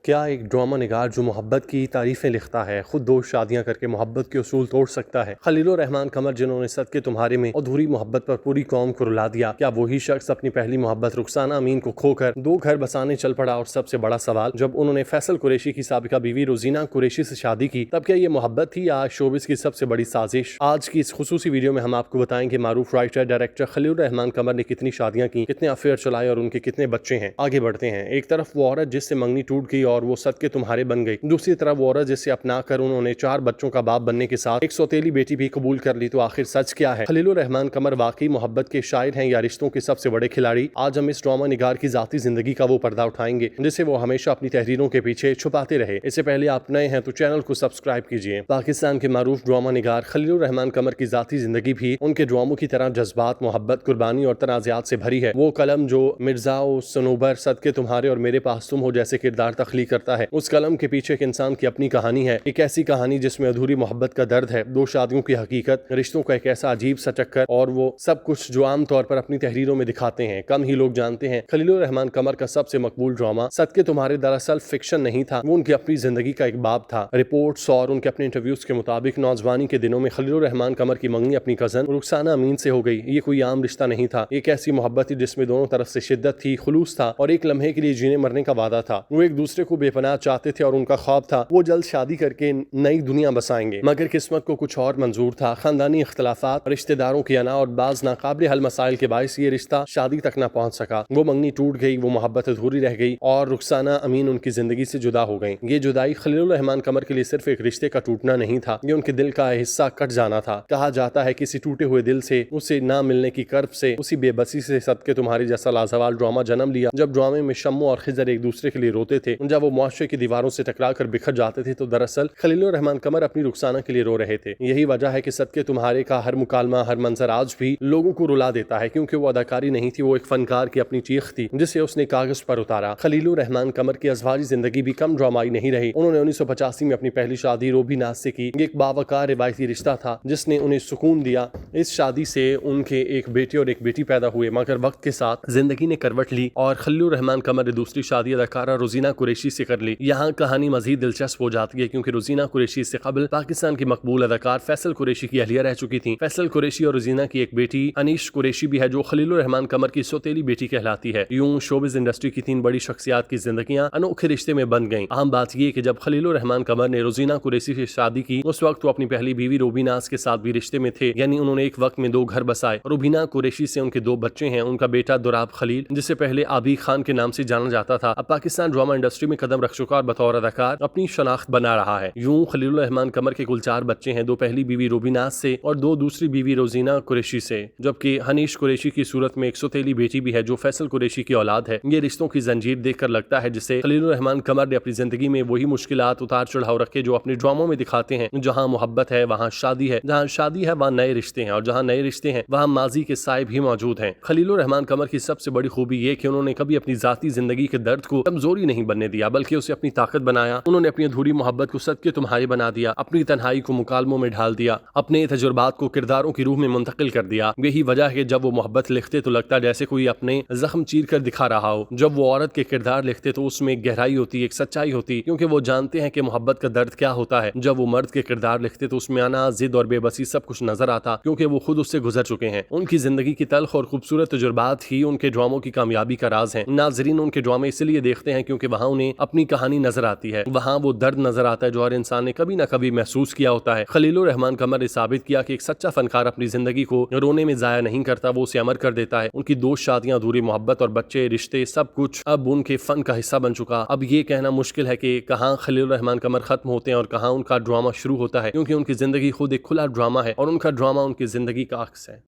क्या एक ड्रामा निगार जो मोहब्बत की तारीफें लिखता है खुद दो शादियां करके मोहब्बत के उसूल तोड़ सकता है? खलीलुर रहमान कमर जिन्होंने सदके तुम्हारे में अधूरी मोहब्बत पर पूरी कौम को रुला दिया, क्या वही शख्स अपनी पहली मोहब्बत रुखसाना अमीन को खोकर दो घर बसाने चल पड़ा? और सबसे बड़ा सवाल, जब उन्होंने फैसल कुरैशी की साबिका बीवी रोजीना कुरैशी से शादी की तब क्या ये मोहब्बत थी या शोबिस की सबसे बड़ी साजिश? आज की इस खुसूसी वीडियो में हम आपको बताएंगे मारूफ राइटर डायरेक्टर खलीलुर रहमान कमर ने कितनी शादियां की, कितने अफेयर चलाए और उनके कितने बच्चे हैं। आगे बढ़ते हैं। एक तरफ वो औरत जिससे मंगनी टूट गई और वो सदके तुम्हारे बन गई, दूसरी तरफ वो औरत जिसे अपना कर उन्होंने 4 बच्चों का बाप बनने के साथ एक सौतेली बेटी भी कबूल कर ली। तो आखिर सच क्या है? खलीलुर रहमान कमर वाकई मोहब्बत के शायर हैं या रिश्तों के सबसे बड़े खिलाड़ी? आज हम इस ड्रामा निगार की जाती जिंदगी का वो पर्दा उठाएंगे जिसे वो हमेशा अपनी तहरीरों के पीछे छुपाते रहे। इससे पहले आप नए हैं तो चैनल को सब्सक्राइब कीजिए। पाकिस्तान के मारूफ ड्रामा निगार खलीलुर रहमान कमर की जाती जिंदगी भी उनके ड्रामों की तरह जज्बात, मोहब्बत, कुर्बानी और तनाज़ात से भरी है। वो कलम जो मिर्जा, सनोबर, सदके तुम्हारे और मेरे पास तुम हो जैसे किरदार तख्लीक करता है, उस कलम के पीछे एक इंसान की अपनी कहानी है। एक ऐसी कहानी जिसमें अधूरी मोहब्बत का दर्द है, दो शादियों की हकीकत, रिश्तों का एक ऐसा अजीब सा चक्कर और वो सब कुछ जो आम तौर पर अपनी तहरीरों में दिखाते हैं कम ही लोग जानते हैं। खलीलुर रहमान कमर का सबसे मकबूल ड्रामा सदके तुम्हारे दरअसल फिक्शन नहीं था, वो उनकी अपनी जिंदगी का एक बाब था। रिपोर्ट्स और उनके अपने इंटरव्यूज के मुताबिक नौजवानी के दिनों में खलीलुर रहमान कमर की मंगनी अपनी कजन रुखसाना अमीन से हो गई। ये कोई आम रिश्ता नहीं था, एक ऐसी मोहब्बत थी जिसमें दोनों तरफ से शिद्दत थी, खुलूस था और एक लम्हे के लिए जीने मरने का वादा था। वो एक दूसरे को बेपनाह चाहते थे और उनका ख्वाब था वो जल्द शादी करके नई दुनिया बसाएंगे। मगर किस्मत को कुछ और मंजूर था। खानदानी इख्तलाफात, रिश्तेदारों की अना और बाज नाकाबिल हल मसाइल के बायस ये रिश्ता शादी तक न पहुंच सका। वो मंगनी टूट गई, वो मोहब्बत अधूरी रह गई और रुखसाना अमीन उनकी जिंदगी से जुदा हो गई। ये जुदाई खलीलुर रहमान कमर के लिए सिर्फ एक रिश्ते का टूटना नहीं था, ये उनके दिल का हिस्सा कट जाना था। कहा जाता है किसी टूटे हुए दिल से, उसे ना मिलने की कर्ब से, उसी बेबसी से सदके तुम्हारे जैसा लाजवाल ड्रामा जन्म लिया। जब ड्रामे में शम्मो और खिजर एक दूसरे के लिए रोते थे, जब वो मुआशरे की दीवारों से टकरा कर बिखर जाते थे, तो दरअसल खलीलुर रहमान कमर अपनी रुखसाना के लिए रो रहे थे। यही वजह है कि सदके तुम्हारे का हर मुकालमा, हर मंजर आज भी लोगों को रुला देता है, क्योंकि वो अदाकारी नहीं थी, वो एक फनकार की अपनी चीख थी जिसे उसने कागज पर उतारा। खलीलुर रहमान कमर की अज़वाजी जिंदगी भी कम ड्रामाई नहीं रही। उन्होंने 1985 में अपनी पहली शादी रोबी नाज से की। एक बावकार रिवायती रिश्ता था जिसने उन्हें सुकून दिया। इस शादी से उनके एक बेटे और एक बेटी पैदा हुए, मगर वक्त के साथ जिंदगी ने करवट ली और खलीलुर रहमान कमर ने दूसरी शादी अदाकारा रोजीना कुरैशी से कर ली। यहाँ कहानी मजीद दिलचस्प हो जाती है क्योंकि रोजीना कुरैशी से कबल पाकिस्तान की मकबूल अदाकार फैसल कुरैशी की अहलिया रह चुकी थी। फैसल कुरैशी और रोजीना की एक बेटी अनीश कुरैशी भी है जो खलीलुर रहमान कमर की सौतेली बेटी कहलाती है। यूं शोबिज इंडस्ट्री की 3 बड़ी शख्सियात की जिंदगियां अनोखे रिश्ते में बन गईं। अहम बात यह कि जब खलीलुर रहमान कमर ने रोजीना कुरैशी से शादी की उस वक्त वो अपनी पहली बीवी रोबी नाज के साथ भी रिश्ते में थे, यानी उन्होंने एक वक्त में 2 घर बसाए। रोबीना कुरैशी से उनके 2 बच्चे हैं। उनका बेटा दुराब खलील, जिसे पहले आबी खान के नाम से जाना जाता था, अब पाकिस्तान ड्रामा इंडस्ट्री में कदम रख चुका और बतौर अदाकार अपनी शनाख्त बना रहा है। यूं खलीलुर रहमान कमर के कुल 4 बच्चे हैं, 2 पहली बीवी रोबी नाज से और 2 दूसरी बीवी रोजीना कुरैशी से, जबकि हनीश कुरैशी की सूरत में एक सौतेली बेटी भी है जो फैसल कुरैशी की औलाद है। ये रिश्तों की जंजीर देखकर लगता है जिसे खलीलुर रहमान कमर ने अपनी जिंदगी में वही मुश्किलात, उतार चढ़ाव रखे जो अपने ड्रामों में दिखाते हैं। जहाँ मोहब्बत है वहाँ शादी है, जहाँ शादी है वहाँ नए रिश्ते हैं और जहाँ नए रिश्ते हैं वहाँ माजी के साए भी मौजूद हैं। खलीलुर रहमान कमर की सबसे बड़ी खूबी ये कि उन्होंने कभी अपनी जाती जिंदगी के दर्द को कमजोरी नहीं बनने दिया, बल्कि उसे अपनी ताकत बनाया। उन्होंने अपनी अधूरी मोहब्बत को सदके तुम्हारे बना दिया, अपनी तन्हाई को मुकालमों में ढाल दिया, अपने तजुर्बात को किरदारों की रूह में मुंतकिल कर दिया। यही वजह है कि जब वो मोहब्बत लिखते तो लगता जैसे कोई अपने जख्म चीर कर दिखा रहा हो। जब वो औरत के किरदार लिखते तो उसमें एक गहराई होती, एक सच्चाई होती, क्योंकि वो जानते हैं कि मोहब्बत का दर्द क्या होता है। जब वो मर्द के किरदार लिखते तो उसमें आना, जिद और बेबसी सब कुछ नजर आता, क्योंकि वो खुद उससे गुजर चुके हैं। उनकी जिंदगी की तल्ख और खूबसूरत तजुर्बात ही उनके ड्रामों की कामयाबी का राज है। नाजरीन उनके ड्रामे इसलिए देखते हैं क्योंकि वहाँ उन्हें अपनी कहानी नजर आती है, वहाँ वो दर्द नजर आता है जो हर इंसान ने कभी ना कभी महसूस किया होता है। खलीलुर रहमान कमर ने साबित किया कि एक सच्चा फनकार अपनी जिंदगी को रोने में जाया नहीं करता, वो उसे अमर कर देता है। उनकी 2 शादियां, अधूरी मोहब्बत और बच्चे, रिश्ते, सब कुछ अब उनके फन का हिस्सा बन चुका। अब ये कहना मुश्किल है कि कहाँ खलीलुर रहमान कमर खत्म होते हैं और कहाँ उनका ड्रामा शुरू होता है, क्योंकि उनकी जिंदगी खुद एक खुला ड्रामा है और उनका ड्रामा उनकी जिंदगी का अक्स है।